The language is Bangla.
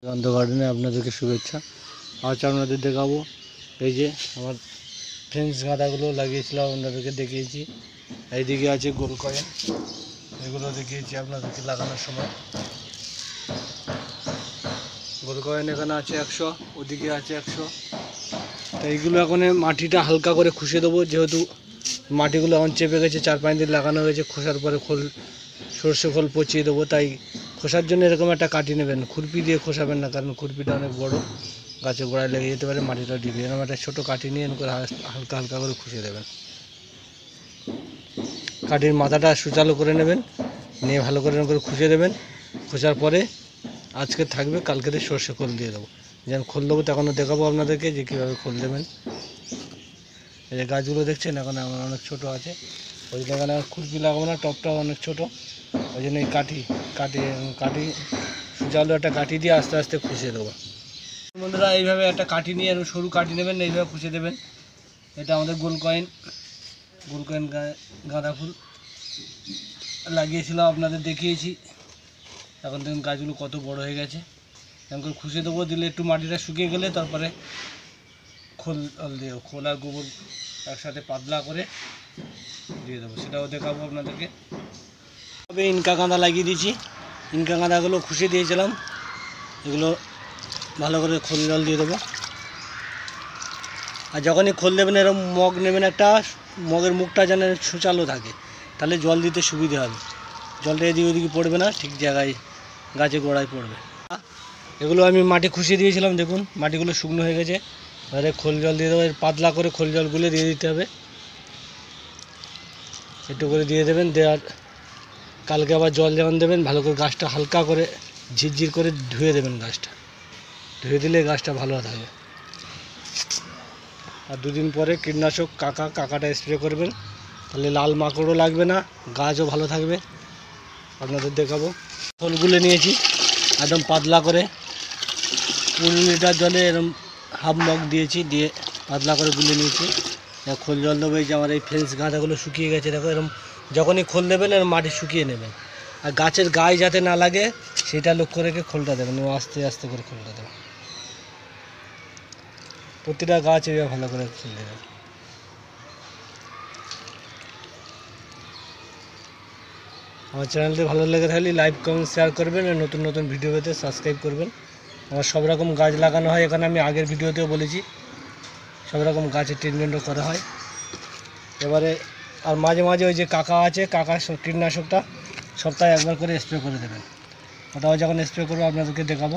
গন্ধ গার্ডেনে আপনাদেরকে শুভেচ্ছা। আজ আপনাদের দেখাবো এই যে আমার ফ্রেঞ্চ গাঁদাগুলো লাগিয়েছিলাম, আপনাদেরকে দেখিয়েছি। এইদিকে আছে গোল কয়েন, এগুলো দেখিয়েছি আপনাদেরকে লাগানোর সময়। গোল কয়েন এখানে আছে 100, ওদিকে আছে 100। তো এইগুলো এখন মাটিটা হালকা করে খুশে দেবো, যেহেতু মাটিগুলো এখন চেপে গেছে, 4-5 দিন লাগানো হয়েছে। খোসার পরে সর্ষে খোল পচিয়ে দেবো, তাই খোসার জন্য এরকম একটা কাটি নেবেন, খুরপি দিয়ে খোসাবেন না, কারণ খুরপিটা অনেক বড়, গাছের গোড়ায় লেগে যেতে পারে, মাটিটা ডিবে। এরকম একটা ছোটো কাটি নিয়ে করে হালকা হালকা করে খুশে দেবেন। কাঠির মাথাটা সুচালো করে নেবেন, নিয়ে ভালো করে খুশে দেবেন। খোসার পরে আজকে থাকবে, কালকে সর্ষে খোল দিয়ে দেবো। যেমন খোল দেবো তখনও দেখাবো আপনাদেরকে যে কীভাবে খোল দেবেন। এই যে গাছগুলো দেখছেন এখন আমার অনেক ছোটো আছে, ওই জন্য এখানে খুরপি লাগাবো না, টপটাও অনেক ছোটো, ওই জন্য এই কাঠি সুচালো একটা কাঠি দিয়ে আস্তে আস্তে খুশে দেবো। বন্ধুরা, এইভাবে একটা কাঠি নিয়ে সরু কাঠি নেবেন, এইভাবে খুশে দেবেন। এটা আমাদের গোল কয়েন গাঁদা ফুল লাগিয়েছিলাম, আপনাদের দেখিয়েছি। এখন দেখুন গাছগুলো কত বড় হয়ে গেছে। এমন করে খুশে দেবো, দিলে একটু মাটিটা শুকিয়ে গেলে তারপরে খোল আর গোবর একসাথে পাতলা করে দিয়ে দেবো, সেটাও দেখাবো আপনাদেরকে। তবে ইনকা গাঁদা লাগিয়ে দিয়েছি, ইনকা গাঁদাগুলো খুশে দিয়েছিলাম, এগুলো ভালো করে খোল জল দিয়ে দেবো। আর যখনই খোল দেবেন এরকম মগ নেবেন, একটা মগের মুখটা যেন সুচালো থাকে, তাহলে জল দিতে সুবিধে হবে। জলটা এদিকে ওদিকে পড়বে না, ঠিক জায়গায় গাছে গোড়ায় পড়বে। এগুলো আমি মাটি খুশিয়ে দিয়েছিলাম, দেখুন মাটিগুলো শুকনো হয়ে গেছে। এবারে খোল জল দিয়ে দেবো, পাতলা করে খোল জলগুলো দিয়ে দিতে হবে, একটু করে দিয়ে দেবেন। দেওয়ার কালকে আবার জল যেমন দেবেন, ভালো করে গাছটা হালকা করে ঝিরঝির করে ধুয়ে দেবেন। গাছটা ধুয়ে দিলে গাছটা ভালো থাকবে। আর 2 দিন পরে কীটনাশক কাকাটা স্প্রে করবেন, তাহলে লাল মাকড়ও লাগবে না, গাছও ভালো থাকবে। আপনাদের দেখাবো। খোলগুলো নিয়েছি একদম পাতলা করে, 15 লিটার জলে এরকম হাফ মগ দিয়েছি, দিয়ে পাতলা করে গুলে নিয়েছি। খোল জল দেবো। এই যে আমার এই ফেন্স গাঁদাগুলো শুকিয়ে গেছে, দেখো এরকম যখনই খোল দেবেন এরকম মাটি শুকিয়ে নেবেন, আর গাছের গায়ে যাতে না লাগে সেটা লক্ষ্য রেখে খোলটা দেবেন, আস্তে আস্তে করে খোলটা দেবেন। প্রতিটা গাছ এভাবে ভালো করে খোল দেবেন। আমার চ্যানেলটি ভালো লেগে থাকলে লাইক কমেন্ট শেয়ার করবেন, আর নতুন নতুন ভিডিও পেতে সাবস্ক্রাইব করবেন। আমার সব রকম গাছ লাগানো হয়, এখানে আমি আগের ভিডিওতেও বলেছি, সব রকম গাছের ট্রিটমেন্টও করা হয়। এবারে আর মাঝে মাঝে ওই যে কাকার কীটনাশকটা সপ্তাহে একবার করে স্প্রে করে দেবেন, ওটাও যখন স্প্রে করবো আপনাদেরকে দেখাবো।